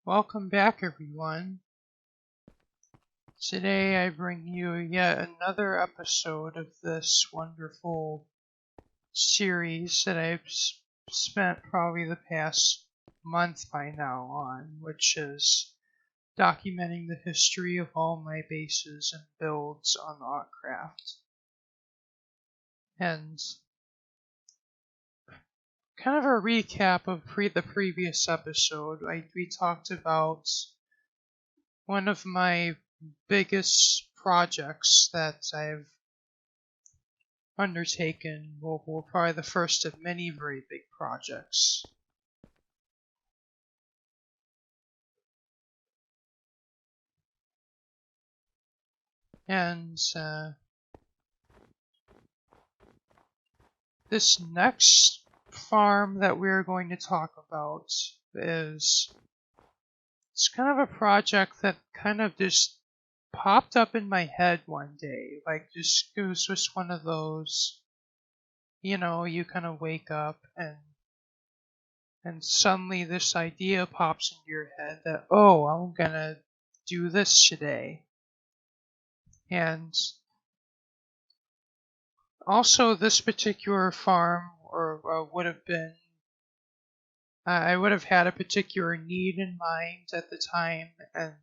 Welcome back, everyone. Today I bring you yet another episode of this wonderful series that I've spent probably the past month by now on, which is documenting the history of all my bases and builds on Autcraft. And kind of a recap of the previous episode, we talked about one of my biggest projects that I've undertaken, well, probably the first of many very big projects. And this next farm that we're going to talk about it's kind of a project that kind of just popped up in my head one day. Like, it was just one of those, you kind of wake up and suddenly this idea pops into your head that, oh, I'm gonna do this today. And also this particular farm would have been, I would have had a particular need in mind at the time, and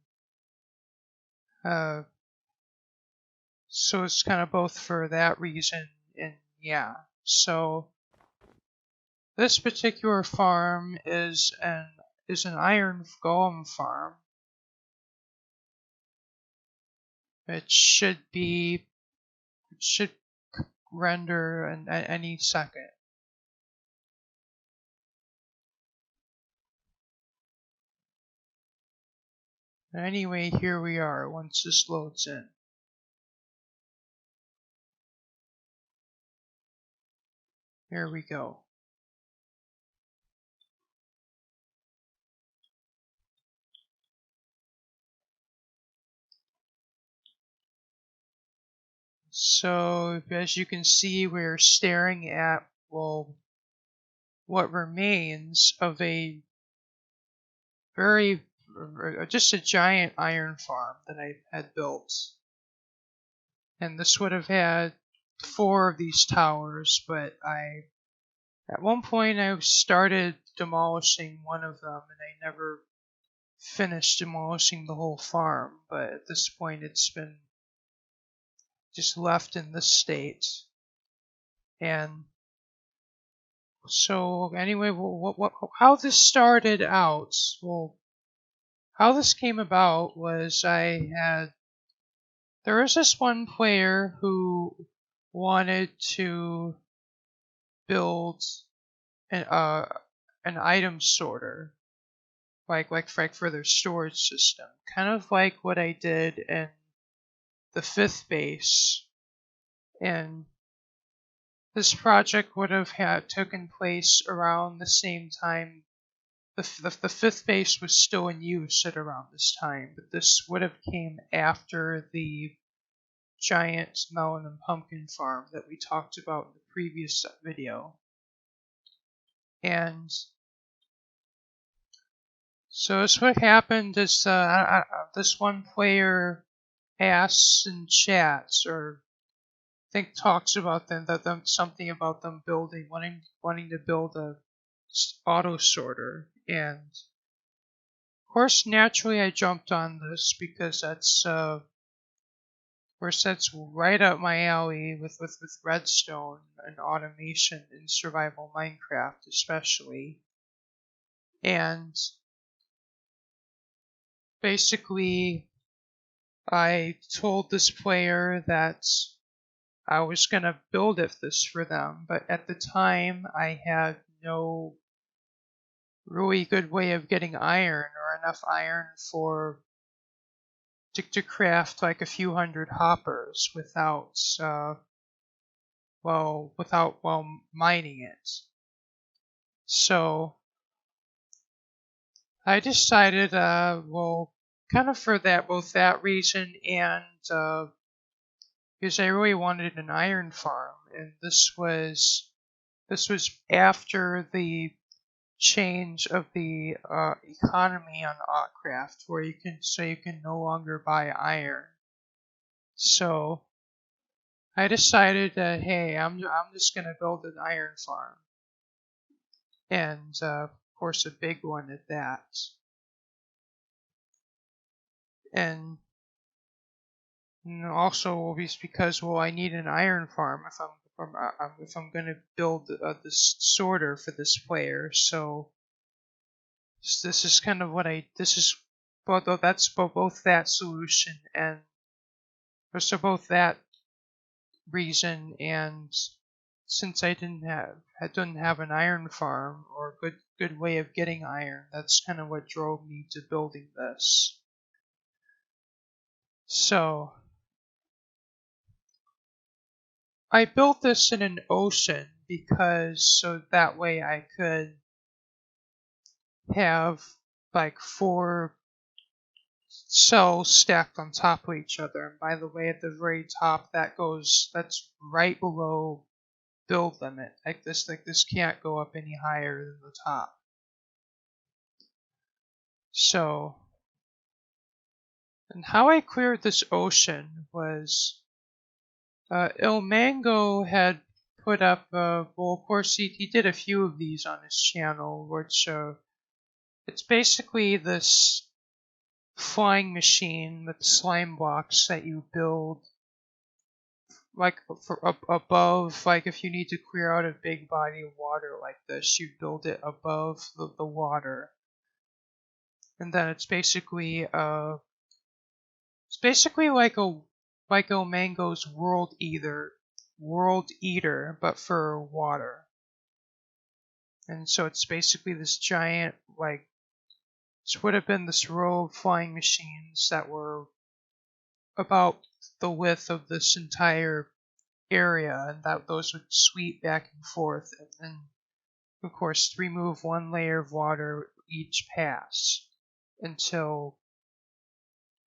so it's kind of both for that reason, and yeah. So this particular farm is an iron golem farm. It should render any second. Anyway, here we are once this loads in. Here we go. So, as you can see, we're staring at, well, what remains of a just a giant iron farm that I had built. And this would have had 4 of these towers, but at one point I started demolishing one of them and I never finished demolishing the whole farm, but at this point it's been just left in this state. And so anyway, how this started out, well, how this came about was there was this one player who wanted to build an item sorter, like for their storage system, kind of like what I did in the 5th base. And this project would have taken place around the same time. The 5th base was still in use at around this time, but this would have came after the giant melon and pumpkin farm that we talked about in the previous video. And so what happened is this one player asks in chats, or I think talks about them something about them wanting to build a auto sorter, and of course naturally I jumped on this because that's right up my alley with redstone and automation in survival Minecraft especially. And basically I told this player that I was going to build this for them, but at the time I had no really good way of getting iron, or enough iron to craft like a few hundred hoppers without mining it. So I decided, kind of for both that reason and because I really wanted an iron farm, and this was after the change of the economy on Autcraft, where you can no longer buy iron. So I decided that, hey, I'm just gonna build an iron farm, and of course a big one at that. And also it's because, well, I need an iron farm if I'm gonna build this sorter for this player. So this is kind of what this is both that solution and so both that reason, and since I didn't have an iron farm or a good way of getting iron, that's kind of what drove me to building this. So I built this in an ocean because so that way I could have like 4 cells stacked on top of each other. And by the way, at the very top, that's right below build limit. Like this can't go up any higher than the top. So, and how I cleared this ocean was, Il Mango had put up, well, of course he did a few of these on his channel, which it's basically this flying machine with slime blocks that you build like for up above, like if you need to clear out a big body of water like this, you build it above the water. And then it's basically like a Mango's world eater, but for water. And so it's basically this giant, like, it would have been this row of flying machines that were about the width of this entire area, and that those would sweep back and forth, and then of course remove 1 layer of water each pass until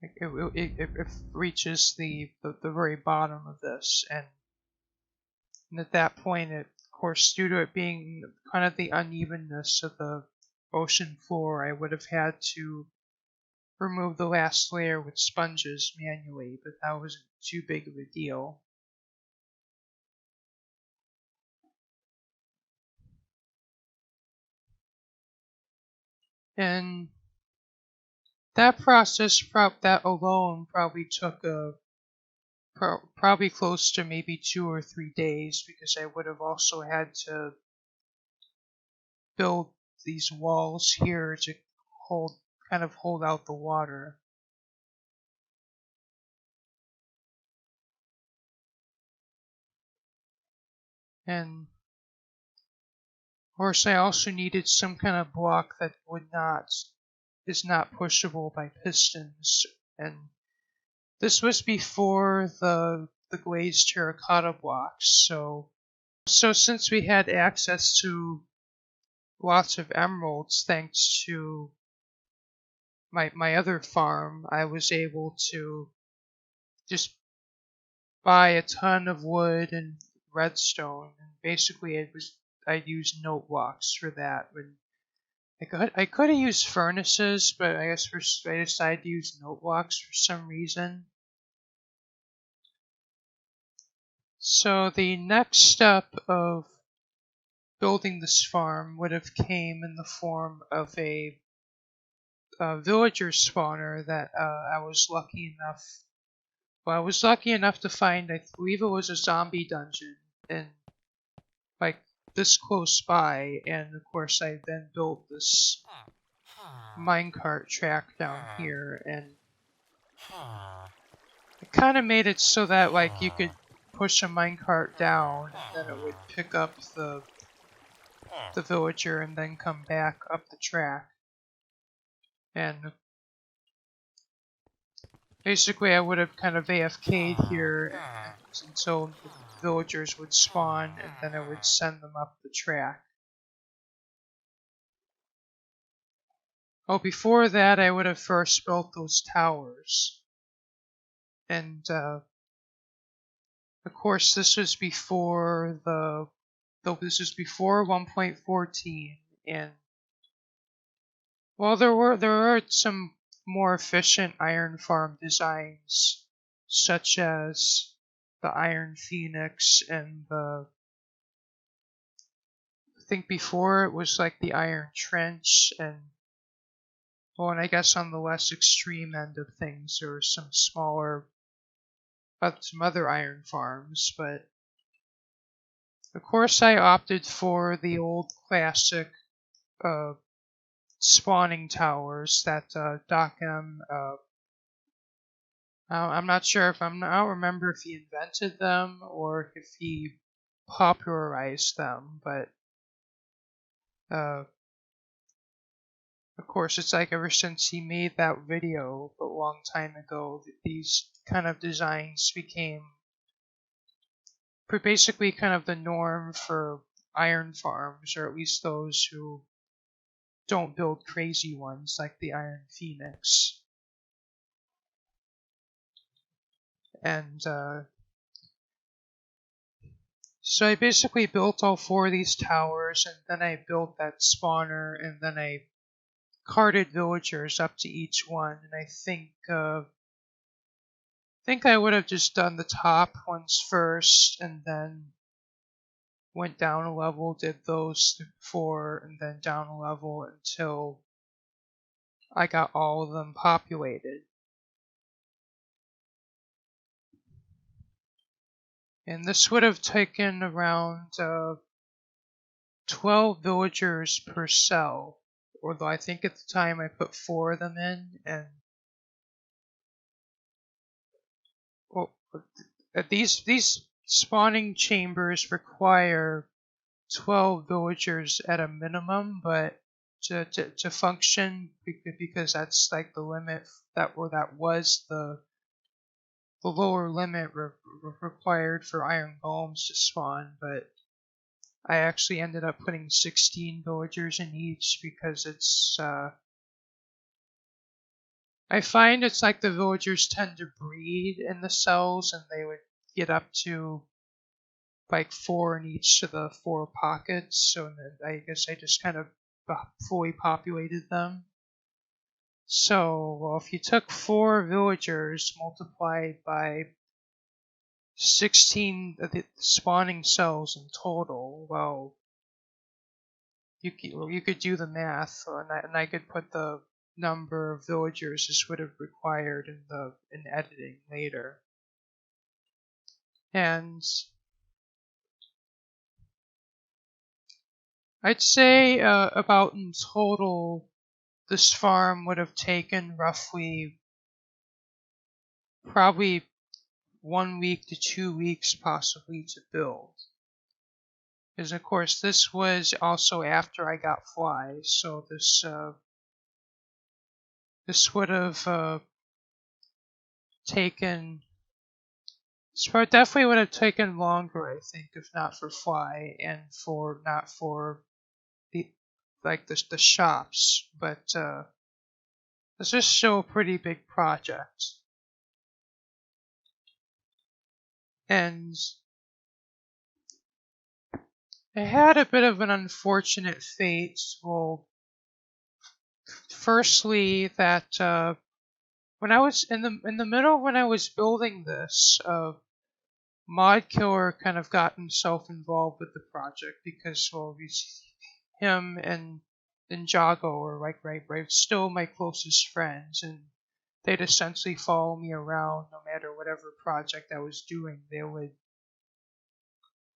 it reaches the very bottom of this, and at that point, of course, due to it being kind of the unevenness of the ocean floor, I would have had to remove the last layer with sponges manually, but that wasn't too big of a deal. And that process, that alone, probably took probably close to maybe 2 or 3 days, because I would have also had to build these walls here to kind of hold out the water. And of course, I also needed some kind of block that is not pushable by pistons. And this was before the glazed terracotta blocks. So since we had access to lots of emeralds thanks to my other farm, I was able to just buy a ton of wood and redstone, and basically I used note blocks for that. When I could have used furnaces, but I guess I decided to use note blocks for some reason. So the next step of building this farm would have came in the form of a villager spawner that I was lucky enough. Well, I was lucky enough to find. I believe it was a zombie dungeon, and like this close by, and of course I then built this minecart track down here, and it kind of made it so that like you could push a minecart down, and then it would pick up the villager and then come back up the track. And basically I would have kind of AFK'd here until the villagers would spawn, and then I would send them up the track. Oh, before that I would have first built those towers. And of course this was before this was before 1.14, and Well, there are some more efficient iron farm designs, such as the Iron Phoenix and I think before it was like the Iron Trench, and well, and I guess on the less extreme end of things, there were some smaller, some other iron farms, but of course I opted for the old classic uh, spawning towers that Doc M. I'm not sure if I don't remember if he invented them or if he popularized them, but uh, of course it's like ever since he made that video a long time ago, these kind of designs became basically kind of the norm for iron farms, or at least those who don't build crazy ones like the Iron Phoenix. And so I basically built all four of these towers, and then I built that spawner, and then I carted villagers up to each one. And I think I would have just done the top ones first, and then went down a level, did those four, and then down a level until I got all of them populated. And this would have taken around 12 villagers per cell, although I think at the time I put 4 of them in, and well, these spawning chambers require 12 villagers at a minimum, but to function, because that's like the limit that was the lower limit required for iron golems to spawn, but I actually ended up putting 16 villagers in each because it's I find it's like the villagers tend to breed in the cells, and they would get up to like 4 in each of the 4 pockets, so then I guess I just kind of fully populated them. So, well, if you took 4 villagers multiplied by 16 of the spawning cells in total, well, you could do the math, and I could put the number of villagers this would have required in editing later. And I'd say about in total, this farm would have taken roughly probably 1 week to 2 weeks possibly to build. Because of course this was also after I got flies, so this would have taken. This part definitely would have taken longer, I think, if not for fly and for not for the the shops. But this is still a pretty big project, and it had a bit of an unfortunate fate. Well, firstly, that when I was in the middle when I was building this, Mod Killer kind of got himself involved with the project because, well, him and Ninjago are right, still my closest friends, and they'd essentially follow me around no matter whatever project I was doing. They would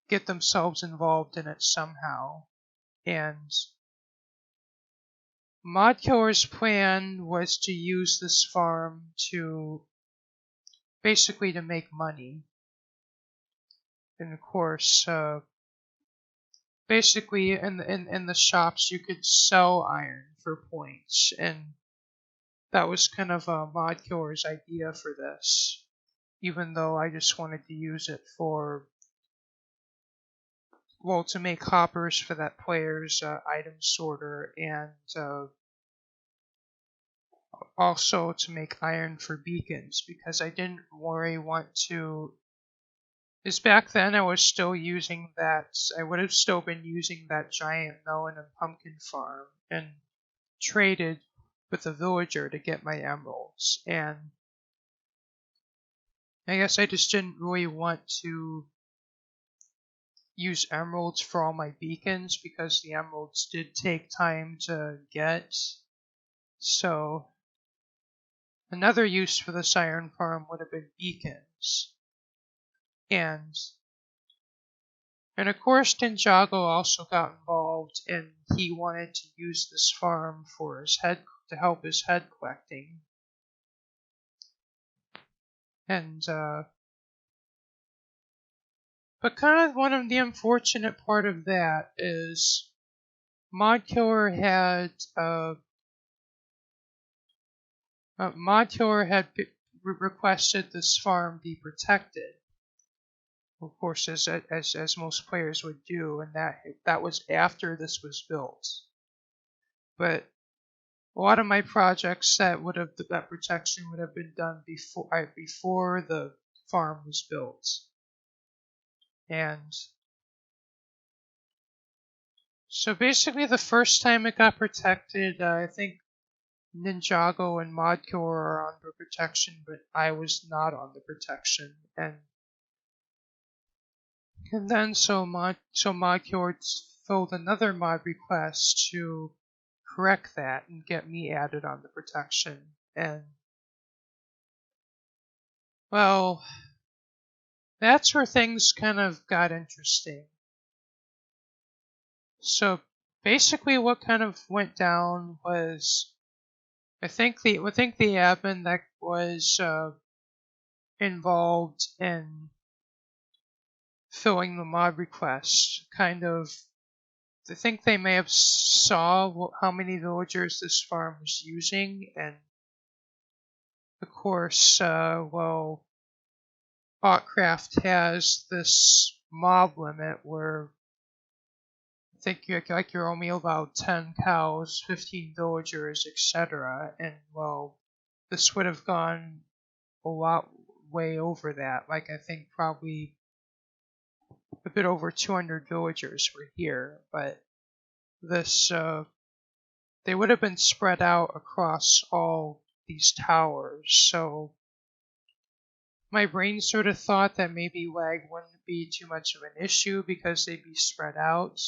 get themselves involved in it somehow. And Mod Killer's plan was to use this farm to basically to make money. And of course, basically in the shops you could sell iron for points, and that was kind of Mod Killer's idea for this, even though I just wanted to use it for, well, to make hoppers for that player's item sorter, and also to make iron for beacons, because I didn't really want to. Because back then I was still using that, I would have still been using that giant melon and pumpkin farm, and traded with a villager to get my emeralds, and I guess I just didn't really want to use emeralds for all my beacons because the emeralds did take time to get. So another use for this iron farm would have been beacons. And of course Ninjago also got involved, and he wanted to use this farm for his head to help his head collecting. And but kind of one of the unfortunate part of that is Modkiller had requested this farm be protected. Of course, as most players would do, and that was after this was built. But a lot of my projects that protection would have been done before the farm was built. And so basically the first time it got protected, I think Ninjago and Modkiller are under protection, but I was not on the protection. And then so Modkiller filled another mod request to correct that and get me added on the protection. And well, that's where things kind of got interesting. So basically what kind of went down was I think the admin that was involved in filling the mod request kind of, I think they may have saw how many villagers this farm was using, and of course, well, Autcraft has this mob limit where I think you're only allowed 10 cows, 15 villagers, etc. And well, this would have gone a lot way over that. Like I think probably a bit over 200 villagers were here, but this they would have been spread out across all these towers. So my brain sort of thought that maybe lag wouldn't be too much of an issue because they'd be spread out.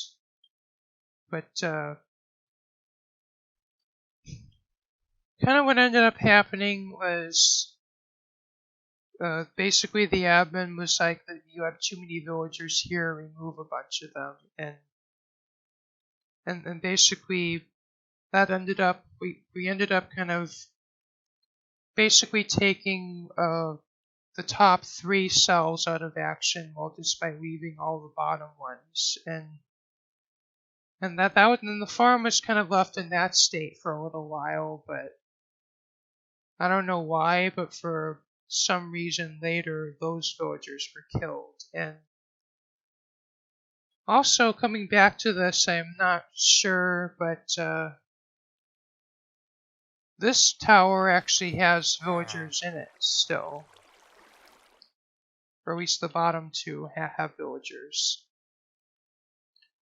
But kind of what ended up happening was basically the admin was like, that you have too many villagers here, remove a bunch of them, and basically that ended up we ended up kind of basically taking the top 3 cells out of action, while just by leaving all the bottom ones, and the farm was kind of left in that state for a little while, but I don't know why, but for some reason later those villagers were killed. And also coming back to this, I'm not sure, but this tower actually has villagers in it still. Or at least the bottom 2 have villagers.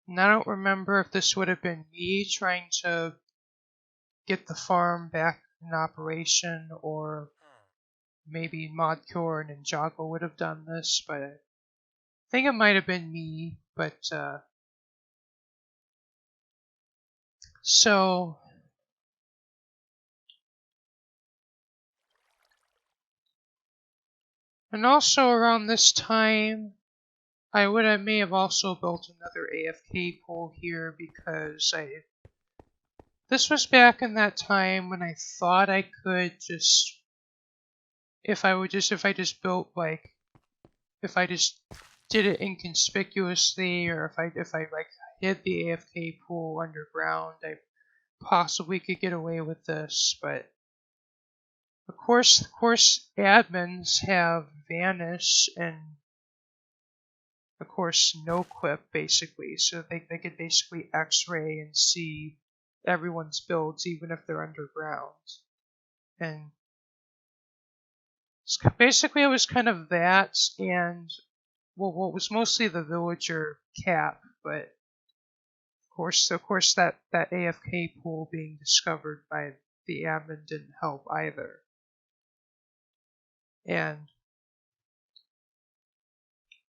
And I don't remember if this would have been me trying to get the farm back in operation, or maybe Modkiller and Ninjago would have done this, but I think it might have been me. But so and also around this time I may have also built another AFK pool here, because this was back in that time when I thought I could just if I just built like if I just did it inconspicuously, or if I like hid the AFK pool underground, I possibly could get away with this. But of course admins have vanish and of course no quip basically, so they could basically x-ray and see everyone's builds even if they're underground. And basically it was kind of that, and well, what was mostly the villager cap, but of course that AFK pool being discovered by the admin didn't help either. And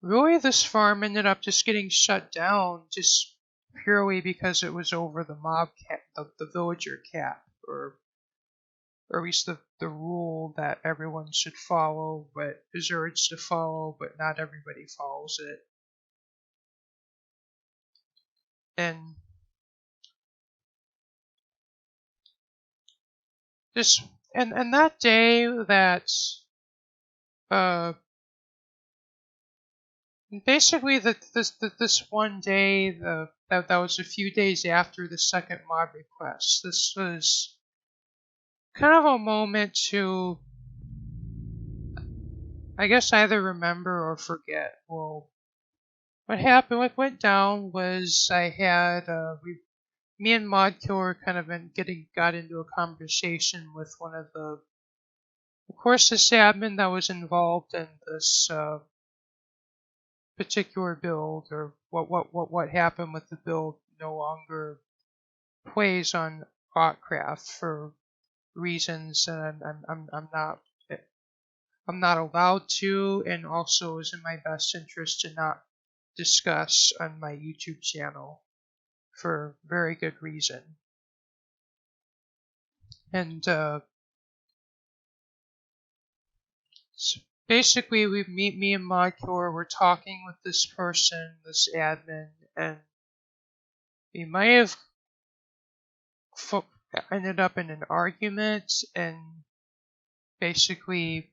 really, this farm ended up just getting shut down just purely because it was over the mob cap, the villager cap, or at least the rule that everyone should follow, but is urged to follow, but not everybody follows it. And this and that day that uh basically this one day that was a few days after the second mod request. This was kind of a moment to, I guess, either remember or forget. Well, what happened, what went down was I had me and Mod Killer kind of got into a conversation with one of course, this admin that was involved in this particular build, or what happened with the build, no longer plays on Autcraft for reasons that I'm not allowed to, and also is in my best interest to not discuss on my YouTube channel for very good reason. And so basically, me and Modcore were talking with this person, this admin, and we might have ended up in an argument. And basically,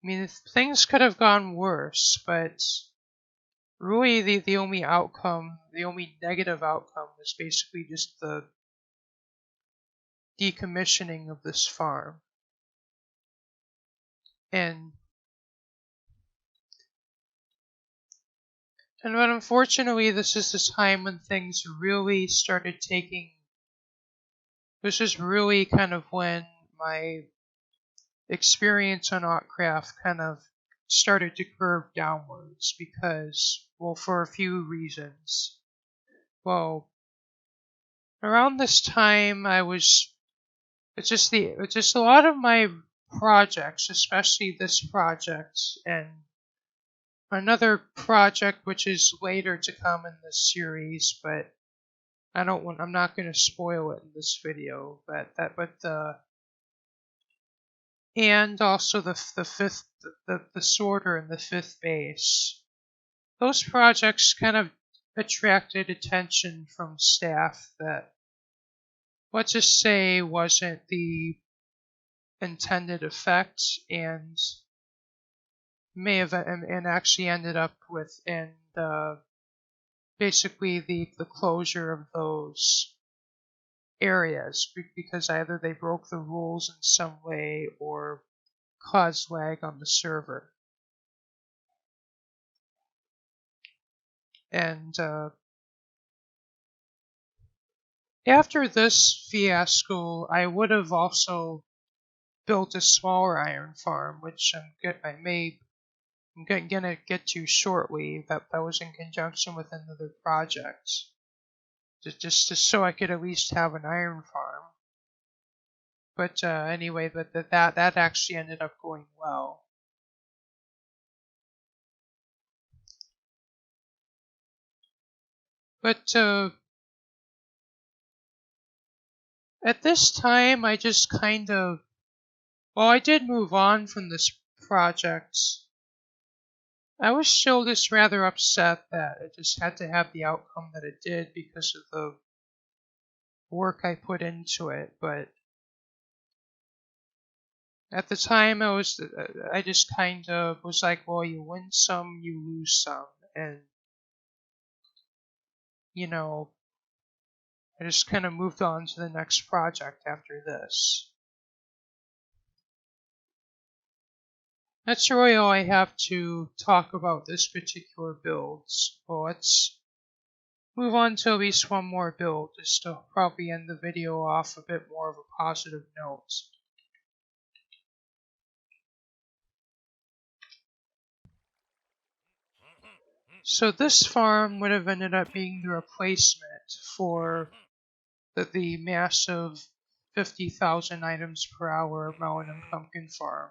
I mean, things could have gone worse, but really the only outcome, the only negative outcome, was basically just the decommissioning of this farm. And but unfortunately, this is the time when things really started taking. This is really kind of when my experience on Autcraft kind of started to curve downwards because, well, for a few reasons. Well, around this time, it's just a lot of my projects, especially this project and another project which is later to come in this series, but I'm not going to spoil it in this video, and also the sorter and the fifth base. Those projects kind of attracted attention from staff that, let's just say, wasn't the intended effect, and may have and actually ended up with basically the closure of those areas because either they broke the rules in some way or caused lag on the server. And after this fiasco, I would have also built a smaller iron farm, which I'm gonna get to shortly. That was in conjunction with another project, just so I could at least have an iron farm. But anyway, that actually ended up going well. But at this time, I just kind of, well, I did move on from this project. I was still just rather upset that it just had to have the outcome that it did because of the work I put into it. But at the time, I just kind of was like, well, you win some, you lose some, and I just kind of moved on to the next project after this. That's really all I have to talk about this particular build. Well, let's move on to at least one more build, just to probably end the video off a bit more of a positive note. So this farm would have ended up being the replacement for the massive 50,000 items per hour melon and pumpkin farm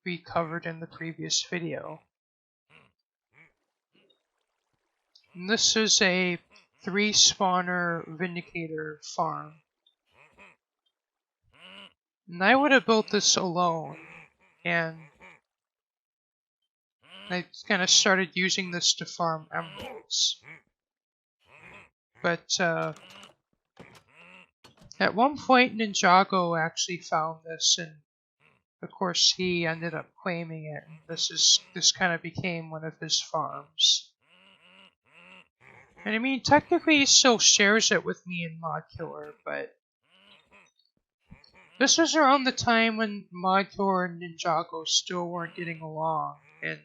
we covered in the previous video. And this is a 3-spawner vindicator farm. And I would have built this alone, and I kind of started using this to farm emeralds. But at one point, Ninjago actually found this, and of course he ended up claiming it. And this kind of became one of his farms. And I mean, technically he still shares it with me in Mod Killer, but this was around the time when Mod Killer and Ninjago still weren't getting along, and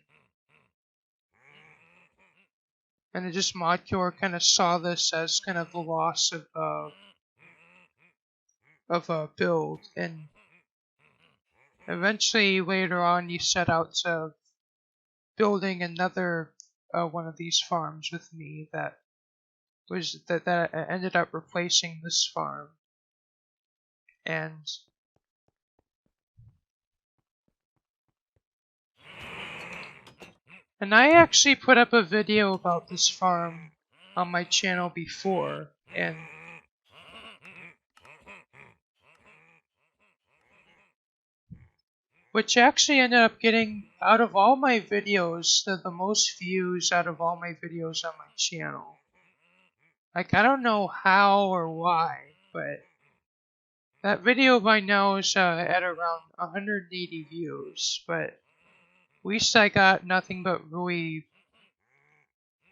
it just Mod Killer kind of saw this as kind of the loss of a build, and eventually later on he set out to building another one of these farms with me that ended up replacing this farm. And I actually put up a video about this farm on my channel before, and which actually ended up getting, out of all my videos, the most views out of all my videos on my channel. Like, I don't know how or why, but that video by now is at around 180 views, but at least I got nothing but really...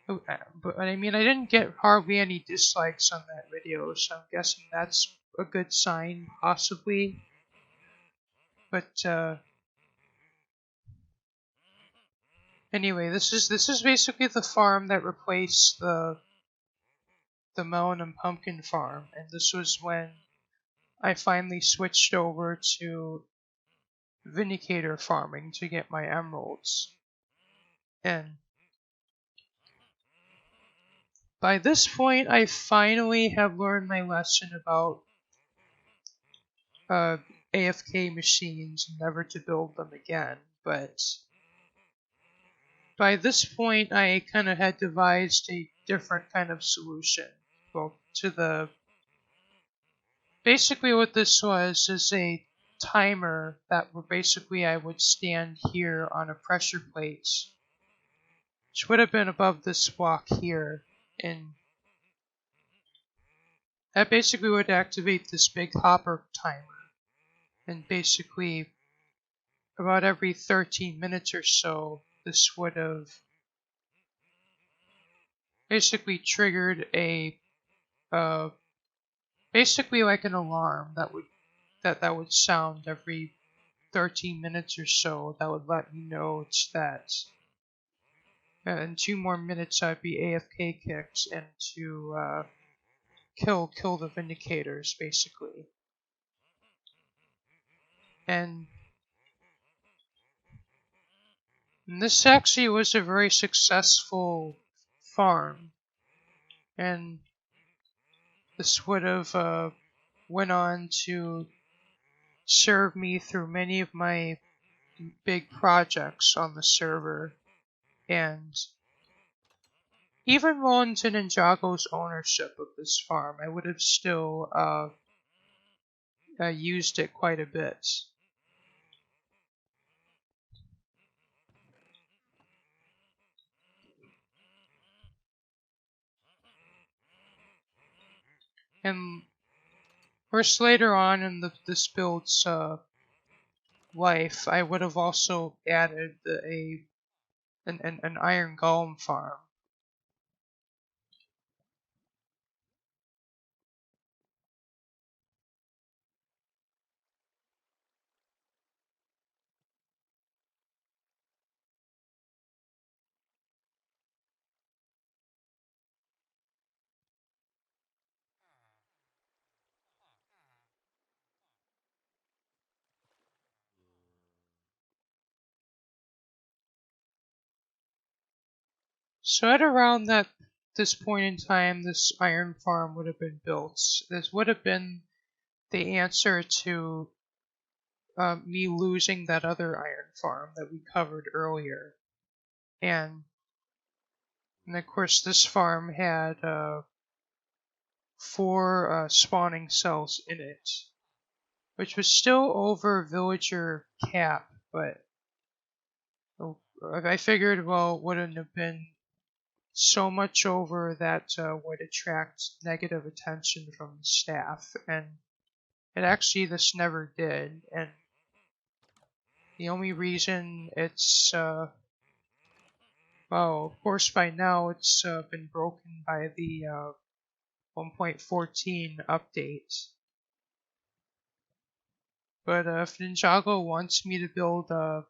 But I mean, I didn't get hardly any dislikes on that video, so I'm guessing that's a good sign, possibly. But anyway, this is basically the farm that replaced the melon and pumpkin farm, and this was when I finally switched over to vindicator farming to get my emeralds. And by this point, I finally have learned my lesson about AFK machines, never to build them again. But by this point, I kind of had devised a different kind of solution. Well, basically what this was is a timer that basically I would stand here on a pressure plate, which would have been above this block here, and that basically would activate this big hopper timer. And basically, about every 13 minutes or so, this would have basically triggered a basically like an alarm that would sound every 13 minutes or so. That would let me know that in 2 more minutes I'd be AFK kicked and to kill the vindicators, basically. And this actually was a very successful farm, and this would have went on to serve me through many of my big projects on the server, and even while into Ninjago's ownership of this farm, I would have still used it quite a bit. And of course, later on in this build's life, I would have also added an iron golem farm. So at around this point in time, this iron farm would have been built. This would have been the answer to me losing that other iron farm that we covered earlier. And of course, this farm had 4 spawning cells in it, which was still over villager cap, but I figured, well, it wouldn't have been so much over that would attract negative attention from the staff, and this never did. And the only reason it's well, of course, by now it's been broken by the 1.14 update. But if Ninjago wants me to build a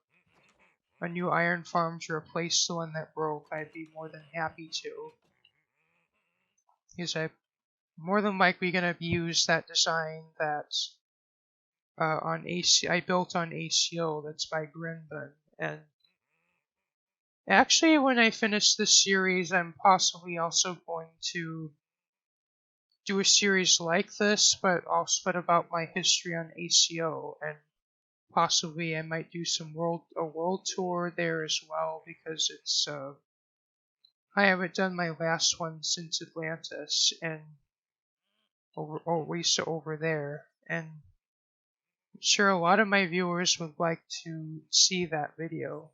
new iron farm to replace the one that broke, I'd be more than happy to. Because I'm more than likely gonna use that design that I built on ACO that's by Grinben. And actually, when I finish this series, I'm possibly also going to do a series like this, but about my history on ACO, and possibly I might do a world tour there as well, because it's I haven't done my last one since Atlantis, and or at least over there, and I'm sure a lot of my viewers would like to see that video,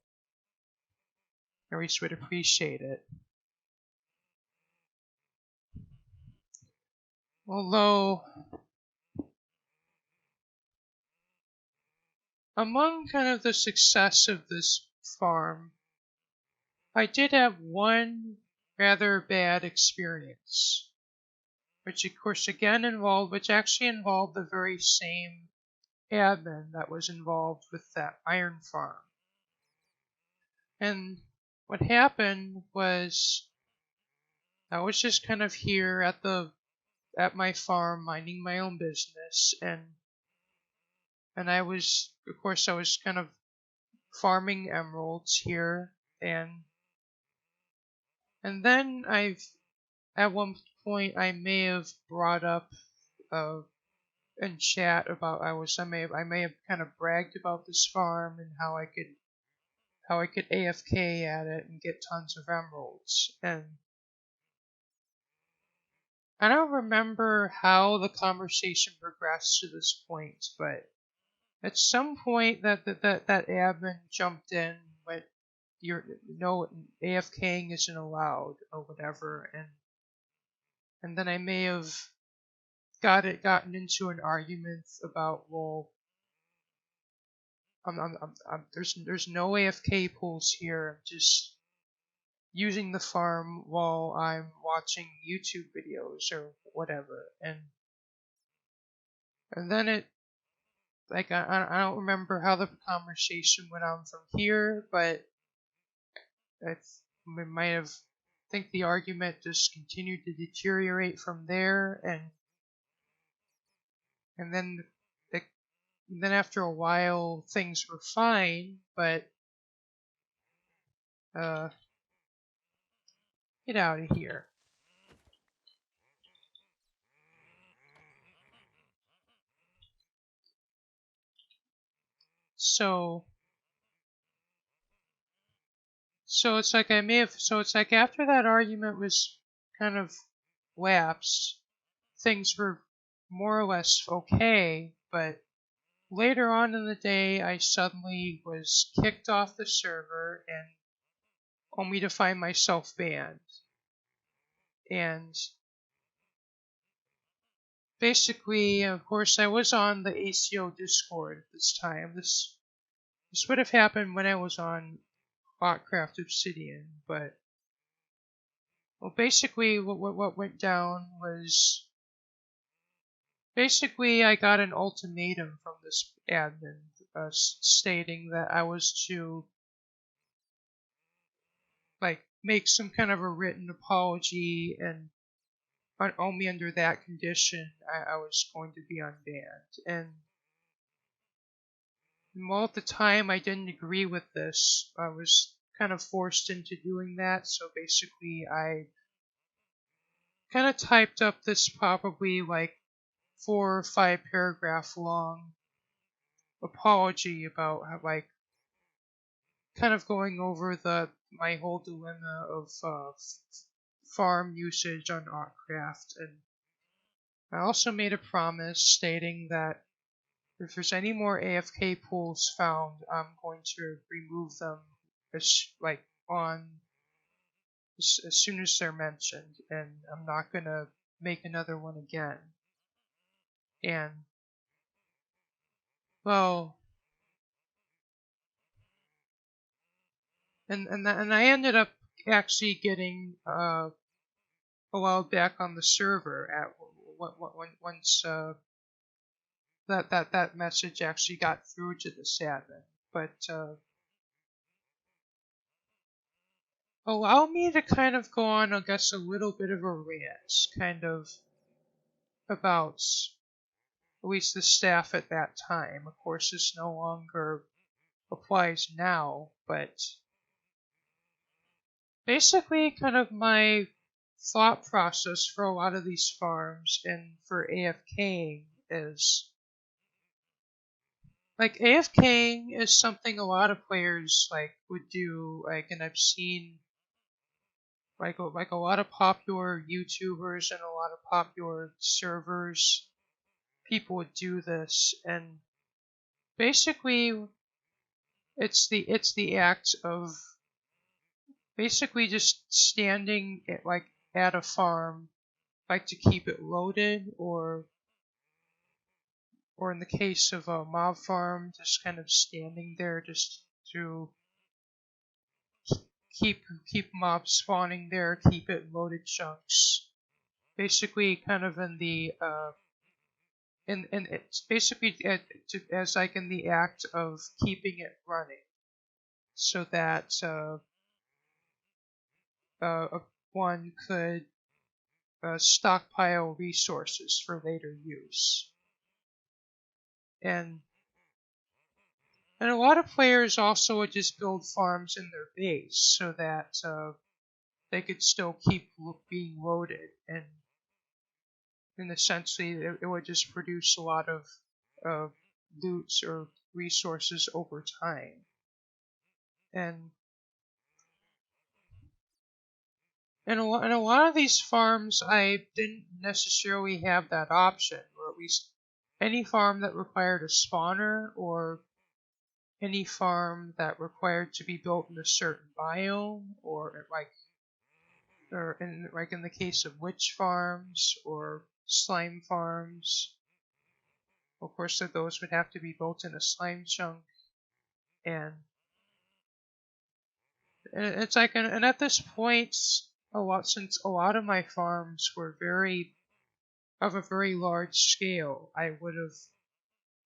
or at least would appreciate it. Although, among kind of the success of this farm, I did have one rather bad experience, which of course which actually involved the very same admin that was involved with that iron farm. And what happened was, I was just kind of here at my farm minding my own business, and I was kind of farming emeralds here, and then at one point I may have brought up in chat about I may have kind of bragged about this farm and how I could AFK at it and get tons of emeralds. And I don't remember how the conversation progressed to this point, but at some point that admin jumped in with no AFKing isn't allowed or whatever, and then I may have gotten into an argument about, well, there's no AFK pools here. I'm just using the farm while I'm watching YouTube videos or whatever, and then it I don't remember how the conversation went on from here, but we might have think the argument just continued to deteriorate from there, and then after a while things were fine, but get out of here. So it's like after that argument was kind of lapsed, things were more or less okay, but later on in the day I suddenly was kicked off the server, and only to find myself banned. And basically, of course, I was on the ACO Discord at this time. This would have happened when I was on Autcraft Obsidian, but well, basically, what went down was I got an ultimatum from this admin stating that I was to make some kind of a written apology, and only under that condition I was going to be unbanned. And well, at the time I didn't agree with this. I was kind of forced into doing that, so basically I kind of typed up this probably 4 or 5 paragraph long apology about how, like, kind of going over my whole dilemma of farm usage on Autcraft, and I also made a promise stating that if there's any more AFK pools found, I'm going to remove them as soon as they're mentioned, and I'm not gonna make another one again. And well, and I ended up actually getting allowed back on the server at once that message actually got through to the admin. But allow me to kind of go on, I guess, a little bit of a rant, kind of about at least the staff at that time. Of course, this no longer applies now, but basically, kind of my thought process for a lot of these farms and for AFKing is like AFKing is something a lot of players would do, and I've seen like a lot of popular YouTubers and a lot of popular servers, people would do this, and basically it's the act of basically just standing at a farm, to keep it loaded, or in the case of a mob farm, just kind of standing there just to keep mobs spawning there, keep it loaded chunks. Basically, kind of in the and it's basically as like in the act of keeping it running, so that one could stockpile resources for later use. And a lot of players also would just build farms in their base so that they could still keep being loaded, and essentially it would just produce a lot of loot or resources over time. And a lot of these farms, I didn't necessarily have that option, or at least any farm that required a spawner, or any farm that required to be built in a certain biome, or in the case of witch farms or slime farms. Of course, those would have to be built in a slime chunk, and it's like, and at this point, since a lot of my farms were of a very large scale, I would have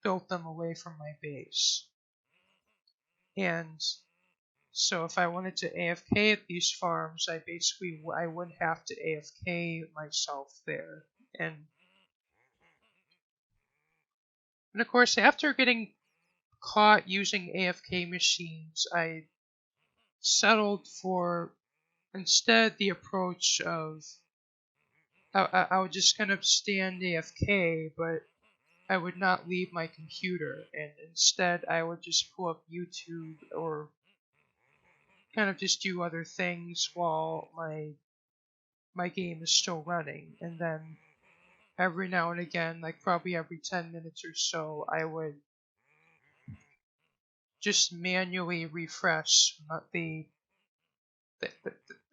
built them away from my base. And so if I wanted to AFK at these farms, I would have to AFK myself there. And of course, after getting caught using AFK machines, I settled for instead the approach of I would just kind of stand AFK, but I would not leave my computer, and instead I would just pull up YouTube or kind of just do other things while my game is still running. And then every now and again, like probably every 10 minutes or so, I would just manually refresh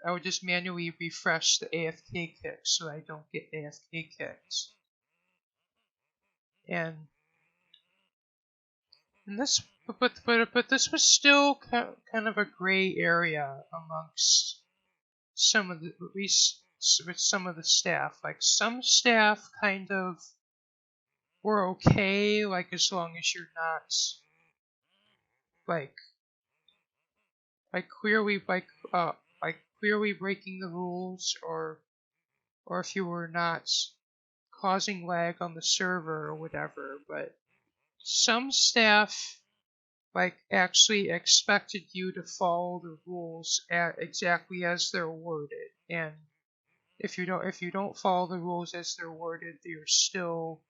I would just manually refresh the AFK kicks so I don't get AFK kicks. And this, but this was still kind of a gray area amongst at least with some of the staff. Like some staff kind of were okay, like as long as you're not like clearly clearly breaking the rules, or if you were not causing lag on the server or whatever. But some staff actually expected you to follow the rules exactly as they're worded, and if you don't follow the rules as they're worded, you're still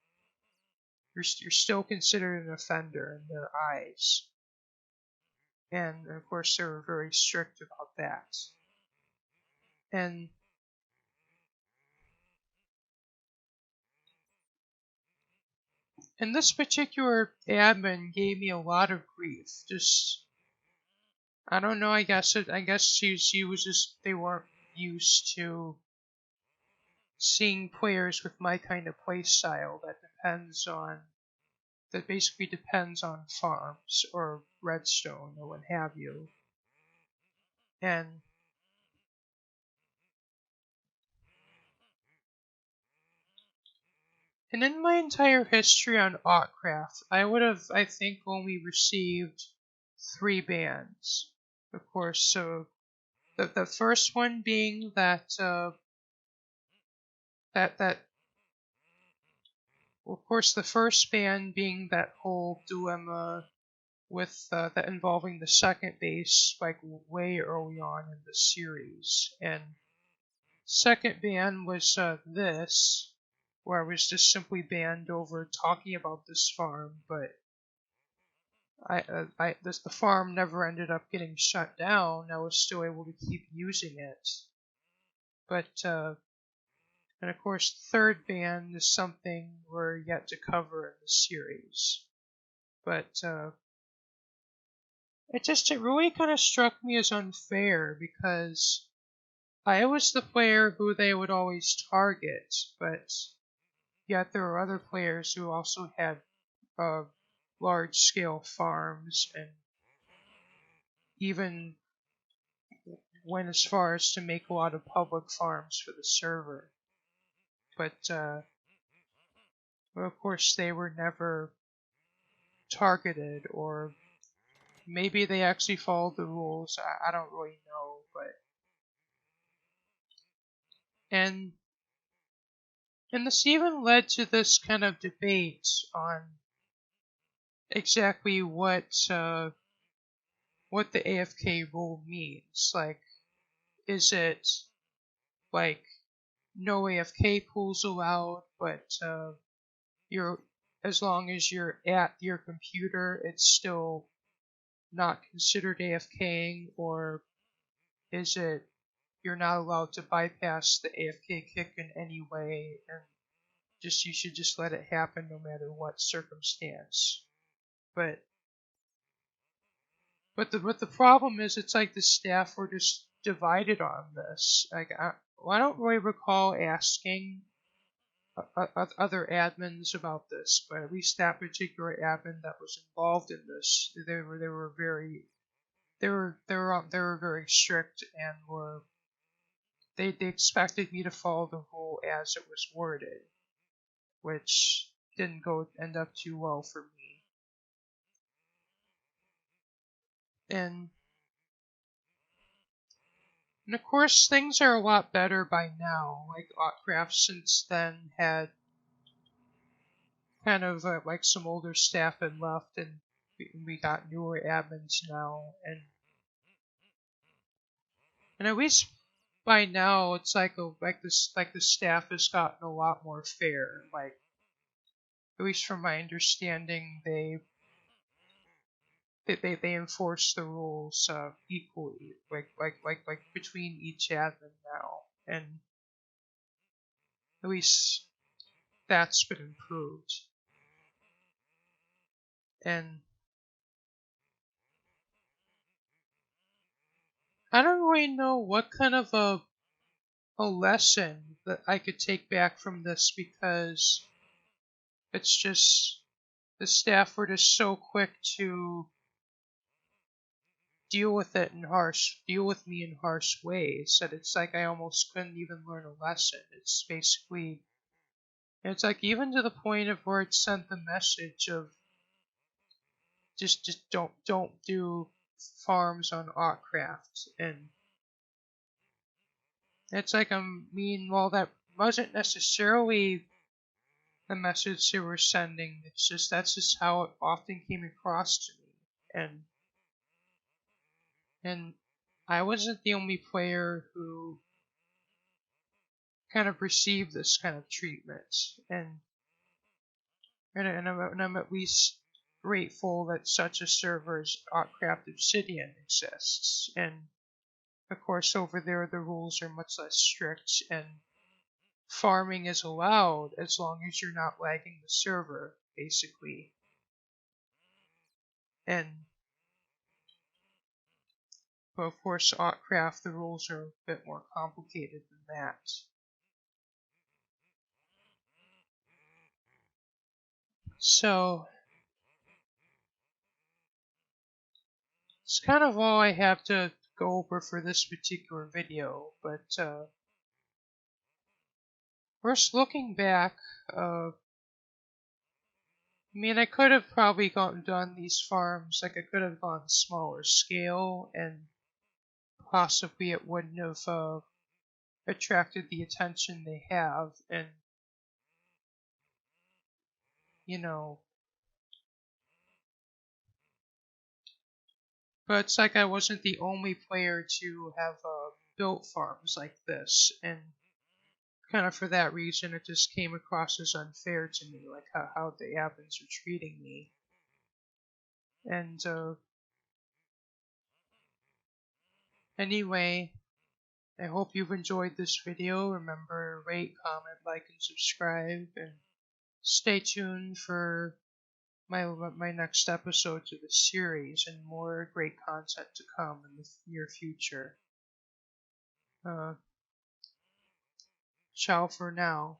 you're still considered an offender in their eyes. And of course, they were very strict about that. And this particular admin gave me a lot of grief. Just, I don't know. I guess she was just, they weren't used to seeing players with my kind of play style that basically depends on farms or redstone or what have you. And in my entire history on Autcraft, I think, only received 3 bans. Of course, so the first one being that of course, the first ban being that whole dilemma with that involving the second base spike way early on in the series, and second ban was this, where I was just simply banned over talking about this farm, but the farm never ended up getting shut down. I was still able to keep using it, but and of course, third ban is something we're yet to cover in the series, but it really kind of struck me as unfair because I was the player who they would always target, but yet there were other players who also had large scale farms and even went as far as to make a lot of public farms for the server. But of course, they were never targeted, or maybe they actually followed the rules. I don't really know, but and this even led to this kind of debate on exactly what the AFK rule means. Like, is it like no AFK pools allowed, but you're as long as you're at your computer, it's still not considered AFKing, or is it you're not allowed to bypass the AFK kick in any way, and you should just let it happen no matter what circumstance. But the problem is, it's like the staff were just divided on this. Like, I don't really recall asking other admins about this, but at least that particular admin that was involved in this, they were very strict, and they expected me to follow the rule as it was worded, which didn't end up too well for me. And of course, things are a lot better by now. Like, Autcraft since then had kind of like some older staff had left, and we got newer admins now, and at least by now it's like the staff has gotten a lot more fair. Like, at least from my understanding, they enforce the rules equally, like between each admin now, and at least that's been improved. And I don't really know what kind of a lesson that I could take back from this, because it's just the staff were just so quick to deal with me in harsh ways, that it's like I almost couldn't even learn a lesson. It's like, even to the point of where it sent the message of just don't do farms on Autcraft, and it's like, well, that wasn't necessarily the message they were sending. It's just that's just how it often came across to me, and I wasn't the only player who kind of received this kind of treatment. And and I'm at least grateful that such a server as Autcraft Obsidian exists. And of course, over there the rules are much less strict, and farming is allowed as long as you're not lagging the server, basically. And but of course, Autcraft, the rules are a bit more complicated than that. So it's kind of all I have to go over for this particular video, but first looking back, I mean, I could have probably done these farms, like I could have gone smaller scale, and possibly it wouldn't have attracted the attention they have, and you know, but it's like I wasn't the only player to have built farms like this, and kind of for that reason, it just came across as unfair to me, like how the admins are treating me. And anyway, I hope you've enjoyed this video. Remember, rate, comment, like, and subscribe, and stay tuned for my next episodes of this series and more great content to come in the near future. Uh, ciao for now.